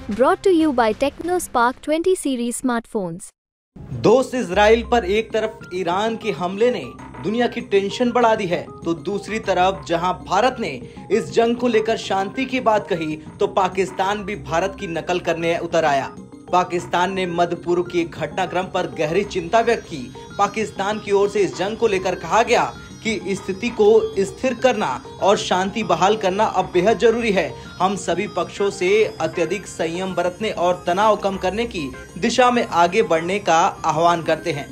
Brought to you by TechnoSpark 20 series smartphones. दोस्त Israel पर एक तरफ ईरान के हमले ने दुनिया की टेंशन बढ़ा दी है, तो दूसरी तरफ जहां भारत ने इस जंग को लेकर शांति की बात कही, तो पाकिस्तान भी भारत की नकल करने उतर आया। पाकिस्तान ने मध्य पूर्व के घटनाक्रम पर गहरी चिंता व्यक्त की। पाकिस्तान की ओर से इस जंग को लेकर कहा गया कि स्थिति को स्थिर करना और शांति बहाल करना अब बेहद जरूरी है। हम सभी पक्षों से अत्यधिक संयम बरतने और तनाव कम करने की दिशा में आगे बढ़ने का आह्वान करते हैं।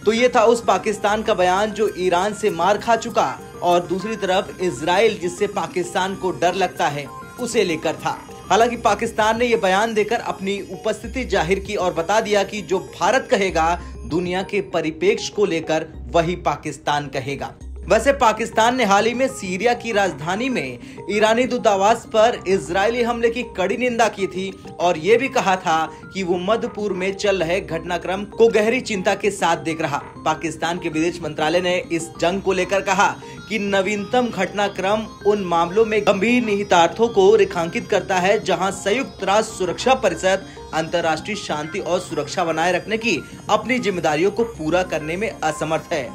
तो ये था उस पाकिस्तान का बयान जो ईरान से मार खा चुका, और दूसरी तरफ इजराइल जिससे पाकिस्तान को डर लगता है, उसे लेकर था। हालांकि पाकिस्तान ने यह बयान देकर अपनी उपस्थिति जाहिर की और बता दिया कि जो भारत कहेगा दुनिया के परिप्रेक्ष्य को लेकर वही पाकिस्तान कहेगा। वैसे पाकिस्तान ने हाल ही में सीरिया की राजधानी में ईरानी दूतावास पर इजरायली हमले की कड़ी निंदा की थी और ये भी कहा था कि वो मध्य पूर्व में चल रहे घटनाक्रम को गहरी चिंता के साथ देख रहा। पाकिस्तान के विदेश मंत्रालय ने इस जंग को लेकर कहा कि नवीनतम घटनाक्रम उन मामलों में गंभीर निहितार्थों को रेखांकित करता है जहां संयुक्त राष्ट्र सुरक्षा परिषद अंतर्राष्ट्रीय शांति और सुरक्षा बनाए रखने की अपनी जिम्मेदारियों को पूरा करने में असमर्थ है।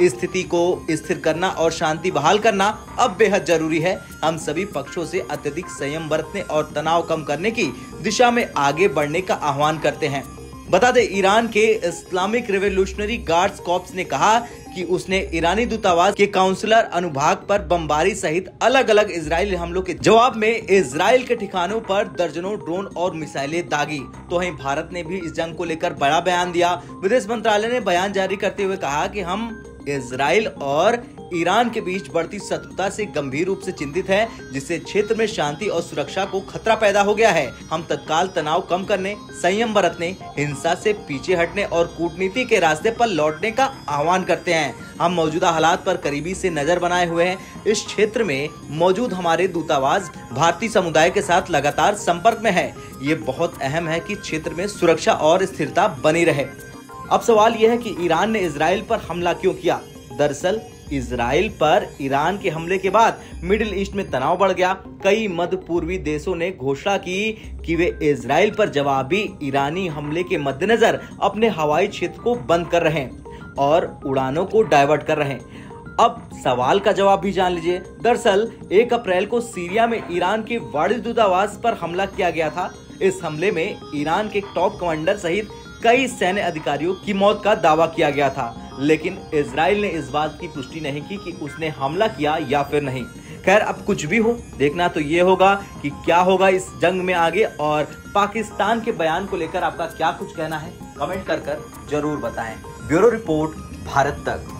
स्थिति को स्थिर करना और शांति बहाल करना अब बेहद जरूरी है। हम सभी पक्षों से अत्यधिक संयम बरतने और तनाव कम करने की दिशा में आगे बढ़ने का आह्वान करते हैं। बता दें, ईरान के इस्लामिक रेवोल्यूशनरी गार्ड्स कॉर्प्स ने कहा कि उसने ईरानी दूतावास के काउंसलर अनुभाग पर बमबारी सहित अलग अलग इजरायली हमलों के जवाब में इजराइल के ठिकानों पर दर्जनों ड्रोन और मिसाइलें दागी। तो वहीं भारत ने भी इस जंग को लेकर बड़ा बयान दिया। विदेश मंत्रालय ने बयान जारी करते हुए कहा कि हम इजराइल और ईरान के बीच बढ़ती शत्रुता से गंभीर रूप से चिंतित हैं, जिससे क्षेत्र में शांति और सुरक्षा को खतरा पैदा हो गया है। हम तत्काल तनाव कम करने, संयम बरतने, हिंसा से पीछे हटने और कूटनीति के रास्ते पर लौटने का आह्वान करते हैं। हम मौजूदा हालात पर करीबी से नजर बनाए हुए हैं। इस क्षेत्र में मौजूद हमारे दूतावास भारतीय समुदाय के साथ लगातार संपर्क में है। ये बहुत अहम है कि क्षेत्र में सुरक्षा और स्थिरता बनी रहे। अब सवाल यह है कि ईरान ने इजराइल पर हमला क्यों किया। दरअसल इजराइल पर ईरान के हमले के बाद मिडिल ईस्ट में तनाव बढ़ गया। कई मध्य पूर्वी देशों ने घोषणा की कि वे इजराइल पर जवाबी ईरानी हमले के मद्देनजर अपने हवाई क्षेत्र को बंद कर रहे हैं और उड़ानों को डायवर्ट कर रहे हैं। अब सवाल का जवाब भी जान लीजिए। दरअसल 1 अप्रैल को सीरिया में ईरान के वाणिज्य दूतावास पर हमला किया गया था। इस हमले में ईरान के टॉप कमांडर सहित कई सैन्य अधिकारियों की मौत का दावा किया गया था, लेकिन इजराइल ने इस बात की पुष्टि नहीं की कि उसने हमला किया या फिर नहीं। खैर, अब कुछ भी हो, देखना तो ये होगा कि क्या होगा इस जंग में आगे। और पाकिस्तान के बयान को लेकर आपका क्या कुछ कहना है, कमेंट कर जरूर बताएं। ब्यूरो रिपोर्ट, भारत तक।